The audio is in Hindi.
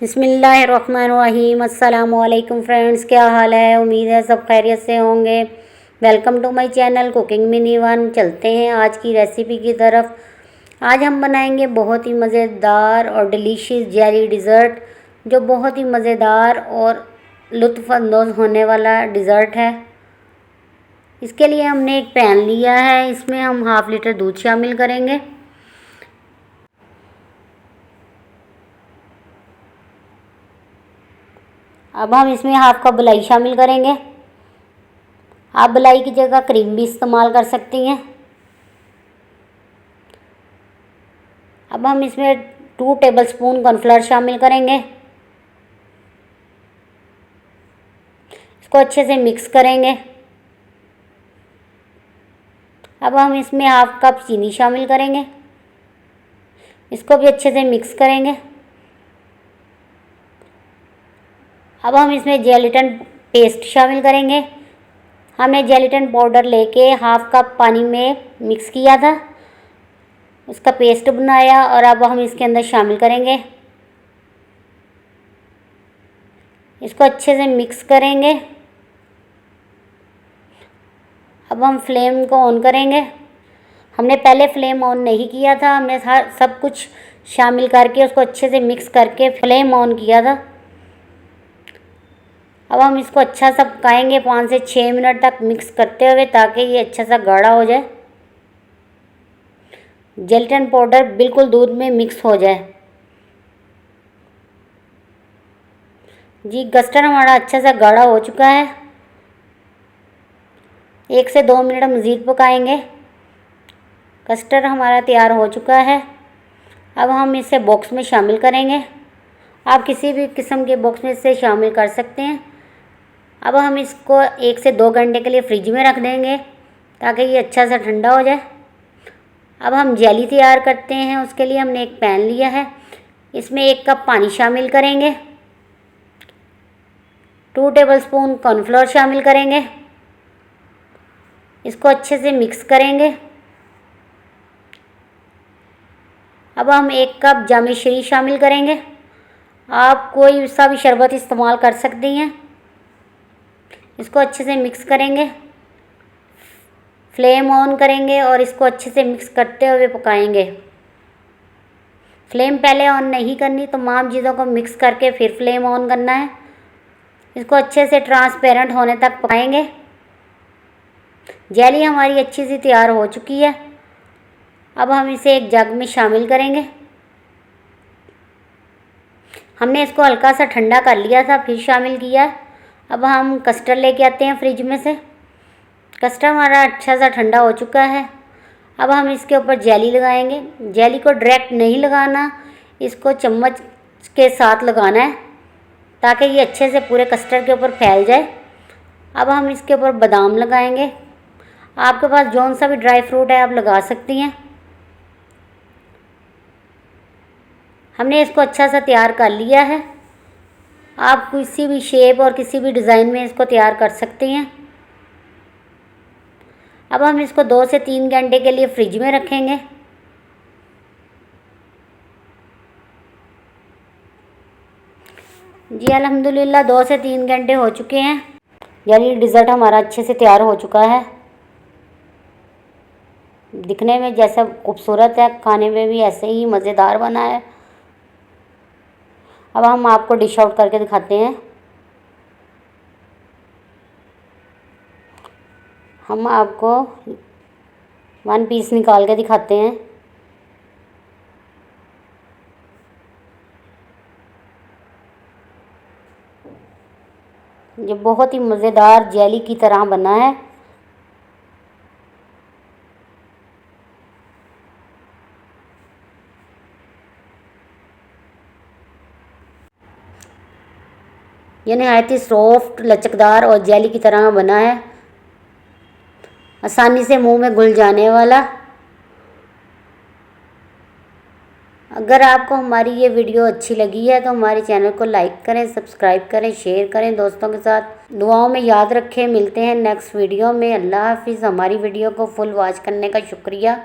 बिस्मिल्लाहिर्रहमानिर्रहीम। अस्सलाम वालेकुम फ्रेंड्स, क्या हाल है? उम्मीद है सब खैरियत से होंगे। Welcome to my channel cooking mini one. चलते हैं आज की रेसिपी की तरफ। आज हम बनाएंगे बहुत ही मज़ेदार और डिलीशियस जेली डिज़र्ट, जो बहुत ही मज़ेदार और लुत्फ़अंदोज़ होने वाला डिज़र्ट है। इसके लिए हमने एक पैन लिया है, इसमें हम हाफ़ लीटर दूध शामिल करेंगे। अब हम इसमें हाफ कप मलाई शामिल करेंगे। आप मलाई की जगह क्रीम भी इस्तेमाल कर सकती हैं। अब हम इसमें 2 टेबलस्पून कॉर्नफ्लावर शामिल करेंगे। इसको अच्छे से मिक्स करेंगे। अब हम इसमें हाफ कप चीनी शामिल करेंगे। इसको भी अच्छे से मिक्स करेंगे। अब हम इसमें जेलेटिन पेस्ट शामिल करेंगे। हमने जेलेटिन पाउडर लेके हाफ कप पानी में मिक्स किया था, उसका पेस्ट बनाया और अब हम इसके अंदर शामिल करेंगे। इसको अच्छे से मिक्स करेंगे। अब हम फ्लेम को ऑन करेंगे। हमने पहले फ्लेम ऑन नहीं किया था, हमने सब कुछ शामिल करके उसको अच्छे से मिक्स करके फ्लेम ऑन किया था। अब हम इसको अच्छा सा पकाएंगे 5 से 6 मिनट तक मिक्स करते हुए, ताकि ये अच्छा सा गाढ़ा हो जाए, जेलेटिन पाउडर बिल्कुल दूध में मिक्स हो जाए। जी, कस्टर्ड हमारा अच्छा सा गाढ़ा हो चुका है। 1 से 2 मिनट मज़ीद पकाएंगे। कस्टर्ड हमारा तैयार हो चुका है। अब हम इसे बॉक्स में शामिल करेंगे। आप किसी भी किस्म के बॉक्स में इसे शामिल कर सकते हैं। अब हम इसको 1 से 2 घंटे के लिए फ्रिज में रख देंगे, ताकि ये अच्छा सा ठंडा हो जाए। अब हम जेली तैयार करते हैं। उसके लिए हमने एक पैन लिया है, इसमें 1 कप पानी शामिल करेंगे। 2 टेबलस्पून कॉर्नफ्लोर शामिल करेंगे। इसको अच्छे से मिक्स करेंगे। अब हम 1 कप जामे शरी शामिल करेंगे। आप कोई सा भी शरबत इस्तेमाल कर सकती हैं। इसको अच्छे से मिक्स करेंगे। फ्लेम ऑन करेंगे और इसको अच्छे से मिक्स करते हुए पकाएंगे। फ्लेम पहले ऑन नहीं करनी, तमाम चीज़ों को मिक्स करके फिर फ्लेम ऑन करना है। इसको अच्छे से ट्रांसपेरेंट होने तक पकाएंगे। जेली हमारी अच्छी सी तैयार हो चुकी है। अब हम इसे एक जग में शामिल करेंगे। हमने इसको हल्का सा ठंडा कर लिया था, फिर शामिल किया। अब हम कस्टर्ड लेके आते हैं फ्रिज में से। कस्टर्ड हमारा अच्छा सा ठंडा हो चुका है। अब हम इसके ऊपर जेली लगाएंगे। जेली को डायरेक्ट नहीं लगाना, इसको चम्मच के साथ लगाना है, ताकि ये अच्छे से पूरे कस्टर्ड के ऊपर फैल जाए। अब हम इसके ऊपर बादाम लगाएंगे। आपके पास जौन सा भी ड्राई फ्रूट है आप लगा सकती हैं। हमने इसको अच्छा सा तैयार कर लिया है। आप किसी भी शेप और किसी भी डिज़ाइन में इसको तैयार कर सकती हैं। अब हम इसको 2 से 3 घंटे के लिए फ्रिज में रखेंगे। जी अल्हम्दुलिल्लाह 2 से 3 घंटे हो चुके हैं। यानी डिज़र्ट हमारा अच्छे से तैयार हो चुका है। दिखने में जैसा खूबसूरत है, खाने में भी ऐसे ही मज़ेदार बना है। अब हम आपको डिश आउट करके दिखाते हैं। हम आपको 1 पीस निकाल के दिखाते हैं। ये बहुत ही मज़ेदार जेली की तरह बना है। ये नहायत ही सॉफ्ट, लचकदार और जेली की तरह बना है, आसानी से मुंह में घुल जाने वाला। अगर आपको हमारी ये वीडियो अच्छी लगी है तो हमारे चैनल को लाइक करें, सब्सक्राइब करें, शेयर करें दोस्तों के साथ। दुआओं में याद रखें। मिलते हैं नेक्स्ट वीडियो में। अल्लाह हाफिज़। हमारी वीडियो को फुल वॉच करने का शुक्रिया।